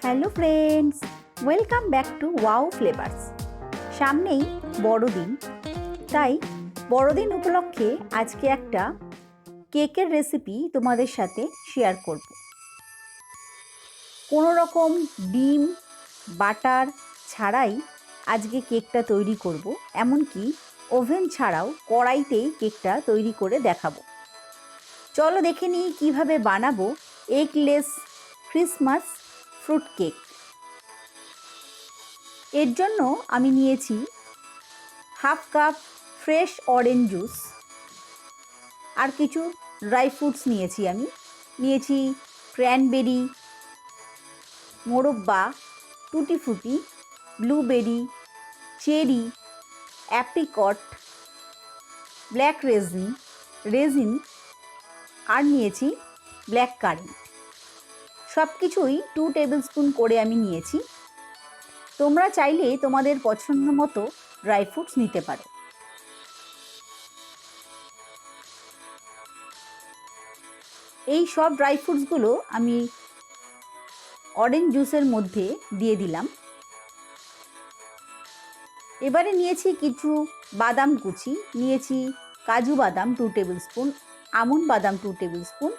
Hello friends, welcome back to wow flavours. সামনেই বড়দিন, তাই বড়দিন উপলক্ষে আজকে একটা কেকের রেসিপি তোমাদের সাথে শেয়ার করব। কোনো রকম ডিম বাটার ছাড়াই আজকে কেকটা তৈরি করব, এমনকি ওভেন ছাড়াও কড়াইতেই কেকটা তৈরি করে দেখাবো। চলো দেখে নিই কীভাবে বানাবো এগলেস ক্রিসমাস ফ্রুট কেক। এর জন্য আমি নিয়েছি half cup fresh orange juice, আর কিছু ড্রাই ফ্রুটস আমি নিয়েছি ক্র্যানবেরি, মোরব্বা, tutti frutti, blueberry, cherry, apricot, black raisin আর নিয়েছি ব্ল্যাক কারেন্ট। সব কিছুই 2 টেবিল স্পুন করে আমি নিয়েছি। তোমরা চাইলে তোমাদের পছন্দ মতো ড্রাই ফ্রুটস নিতে পারো। এই সব ড্রাই ফ্রুটসগুলো আমি অরেঞ্জ জুসের মধ্যে দিয়ে দিলাম। এবারে নিয়েছি কিছু বাদাম কুচি, নিয়েছি কাজু বাদাম 2 টেবিল স্পুন, আমন্ড বাদাম 2 টেবিল স্পুন,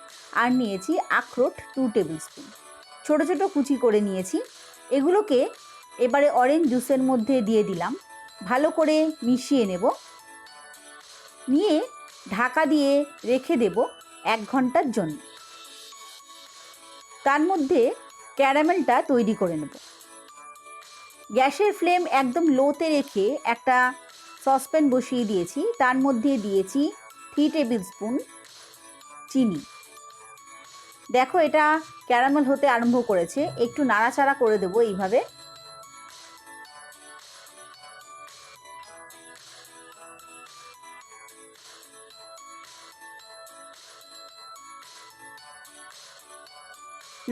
আর নিয়েছি আখরোট 2 টেবিল স্পুন। ছোটো ছোটো কুচি করে নিয়েছি। এগুলোকে এবারে অরেঞ্জ জুসের মধ্যে দিয়ে দিলাম, ভালো করে মিশিয়ে নেব। নিয়ে ঢাকা দিয়ে রেখে দেব 1 ঘন্টার জন্য। তার মধ্যে ক্যারামেলটা তৈরি করে নেব। গ্যাসের ফ্লেম একদম লোতে রেখে একটা সসপ্যান বসিয়ে দিয়েছি। তার মধ্যে দিয়েছি 3 টেবিল স্পুন চিনি। দেখো এটা ক্যারামেল হতে আরম্ভ করেছে, একটু নাড়াচাড়া করে দেবো এইভাবে।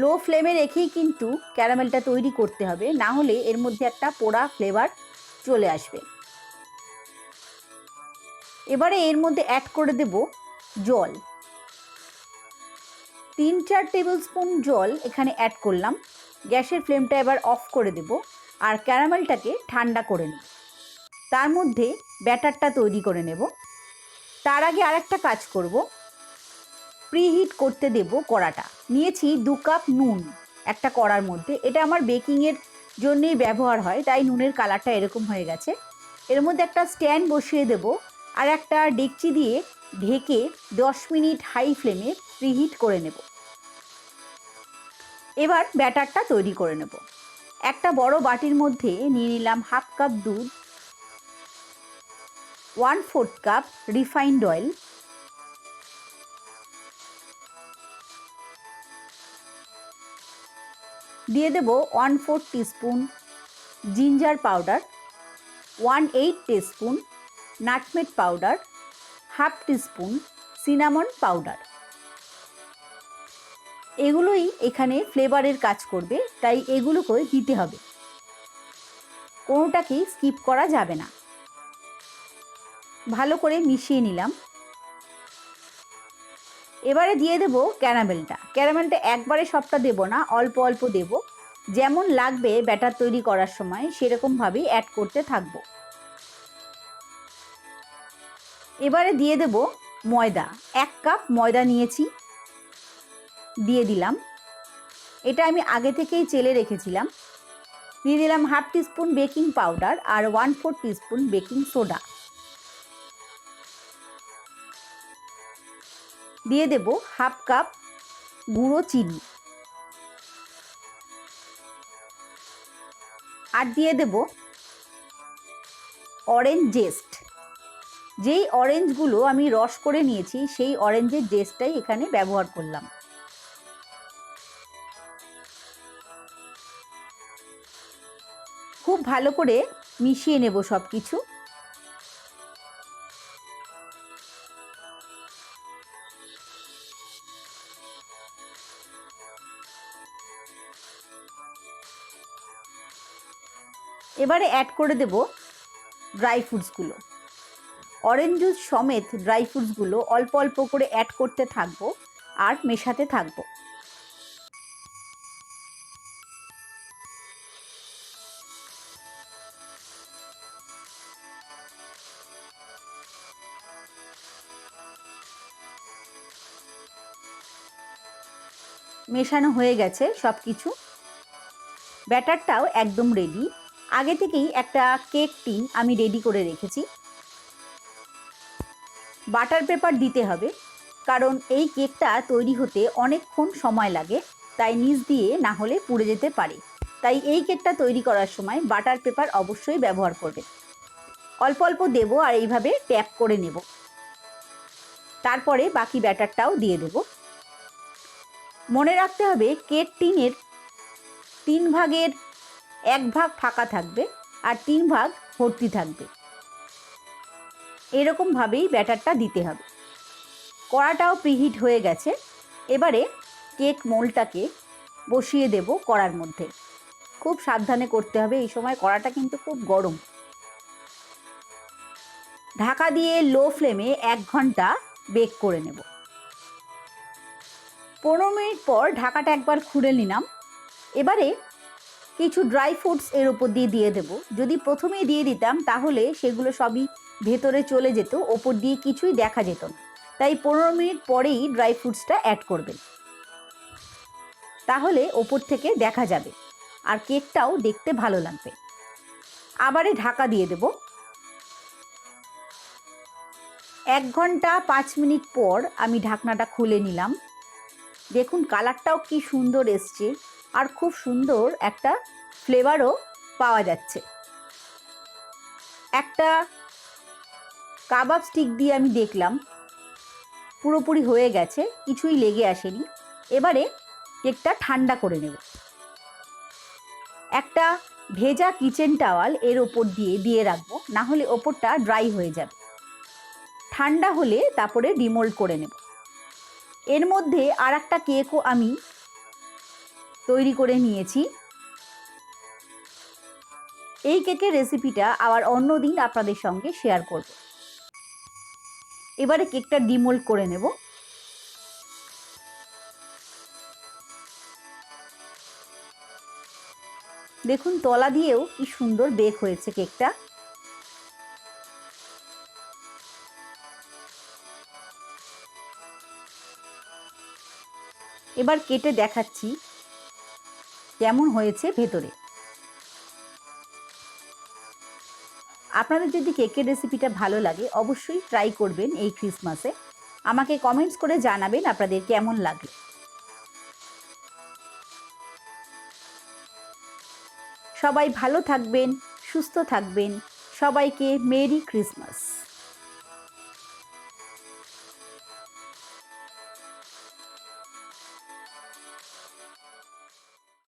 লো ফ্লেমে রেখেই কিন্তু ক্যারামেলটা তৈরি করতে হবে, না হলে এর মধ্যে একটা পোড়া ফ্লেভার চলে আসবে। এবারে এর মধ্যে অ্যাড করে দেব জল। 3-4 টেবিল স্পুন জল এখানে অ্যাড করলাম। গ্যাসের ফ্লেমটা এবার অফ করে দেব আর ক্যারামেলটাকে ঠান্ডা করে নেব। তার মধ্যে ব্যাটারটা তৈরি করে নেব। তার আগে আরেকটা কাজ করব, প্রিহিট করতে দেব কড়াটা। নিয়েছি 2 কাপ নুন একটা কড়ার মধ্যে। এটা আমার বেকিংয়ের জন্যেই ব্যবহার হয়, তাই নুনের কালারটা এরকম হয়ে গেছে। এর মধ্যে একটা স্ট্যান্ড বসিয়ে দেব আর একটা ডেকচি দিয়ে ঢেকে 10 মিনিট হাই ফ্লেমে প্রিহিট করে নেব। এবার ব্যাটারটা তৈরি করে নেব। একটা বড় বাটির মধ্যে নিয়ে নিলাম হাফ কাপ দুধ, 1/4 কাপ রিফাইন্ড অয়েল, দিয়ে দেব 1/4 teaspoon ginger powder, 1/8 teaspoon nutmeg powder, half teaspoon cinnamon powder. এগুলোই এখানে ফ্লেভারের কাজ করবে, তাই এগুলোকে দিতে হবে, কোনোটাকেই স্কিপ করা যাবে না। ভালো করে মিশিয়ে নিলাম। এবারে দিয়ে দেব ক্যারামেলটা একবারে সবটা দেব না, অল্প অল্প দেব, যেমন লাগবে ব্যাটার তৈরি করার সময় সেরকমভাবেই অ্যাড করতে থাকবো। এবারে দিয়ে দেব ময়দা। 1 কাপ ময়দা নিয়েছি, দিয়ে দিলাম। এটা আমি আগে থেকেই চেলে রেখেছিলাম। দিয়ে দিলাম হাফ টিস্পুন বেকিং পাউডার আর 1/4 টিস্পুন বেকিং সোডা। দিয়ে দেব হাফ কাপ গুঁড়ো চিনি, আর দিয়ে দেব অরেঞ্জ জেস্ট। যেই অরেঞ্জগুলো আমি রস করে নিয়েছি সেই অরেঞ্জের জেস্টটাই এখানে ব্যবহার করলাম। খুব ভালো করে মিশিয়ে নেব সব কিছু। এবারে অ্যাড করে দেব ড্রাই ফ্রুটসগুলো। অরেঞ্জ জুস সমেত ড্রাই ফ্রুটসগুলো অল্প অল্প করে অ্যাড করতে থাকবো আর মেশাতে থাকবো। মেশানো হয়ে গেছে সব কিছু। ব্যাটারটাও একদম রেডি। আগে থেকেই একটা কেক টিন আমি রেডি করে রেখেছি। বাটার পেপার দিতে হবে, কারণ এই কেকটা তৈরি হতে অনেকক্ষণ সময় লাগে, তাই নিচ দিয়ে না হলে পুড়ে যেতে পারে। তাই এই কেকটা তৈরি করার সময় বাটার পেপার অবশ্যই ব্যবহার করবে। অল্প অল্প দেবো আর এইভাবে ট্যাপ করে নেব। তারপরে বাকি ব্যাটারটাও দিয়ে দেব। মনে রাখতে হবে কেক টিনের 3 ভাগের 1 ভাগ ফাঁকা থাকবে আর 3 ভাগ ভর্তি থাকবে। এরকমভাবেই ব্যাটারটা দিতে হবে। কড়াটাও প্রিহিট হয়ে গেছে। এবারে কেক মোল্ডটাকে বসিয়ে দেব কড়ার মধ্যে। খুব সাবধানে করতে হবে, এই সময় কড়াটা কিন্তু খুব গরম। ঢাকা দিয়ে লো ফ্লেমে 1 ঘন্টা বেক করে নেব। 15 মিনিট পর ঢাকাটা একবার খুলে নিলাম। এবারে কিছু ড্রাই ফ্রুটস এর উপর দিয়ে দেব। যদি প্রথমেই দিয়ে দিতাম তাহলে সেগুলো সবই ভেতরে চলে যেত, ওপর দিয়ে কিছুই দেখা যেত না। তাই 15 মিনিট পরেই ড্রাই ফ্রুটসটা অ্যাড করবেন, তাহলে ওপর থেকে দেখা যাবে আর কেকটাও দেখতে ভালো লাগবে। আবারে ঢাকা দিয়ে দেব। 1 ঘন্টা 5 মিনিট পর আমি ঢাকনাটা খুলে নিলাম। দেখুন কালারটাও কি সুন্দর এসছে আর খুব সুন্দর একটা ফ্লেভারও পাওয়া যাচ্ছে। একটা কাবাব স্টিক দিয়ে আমি দেখলাম পুরোপুরি হয়ে গেছে, কিছুই লেগে আসেনি। এবারে কেকটা ঠান্ডা করে নেব। একটা ভেজা কিচেন টাওয়াল এর ওপর দিয়ে রাখবো, না হলে ওপরটা ড্রাই হয়ে যাবে। ঠান্ডা হলে তারপরে ডিমোল্ড করে নেব। এর মধ্যে আর একটা কেকও আমি তৈরি করে নিয়েছি। এই কেকের রেসিপিটা আবার অন্য দিন আপনাদের সঙ্গে শেয়ার করব। এবারে কেকটা ডিমোল্ড করে নেব। দেখুন তলা দিয়েও কি সুন্দর বেক হয়েছে কেকটা। এবার কেটে দেখাচ্ছি কেমন হয়েছে ভেতরে। আপনাদের যদি কেকের রেসিপিটা ভালো লাগে অবশ্যই ট্রাই করবেন এই ক্রিসমাসে। আমাকে কমেন্টস করে জানাবেন আপনাদের কেমন লাগে। সবাই ভালো থাকবেন, সুস্থ থাকবেন। সবাইকে মেরি ক্রিসমাস।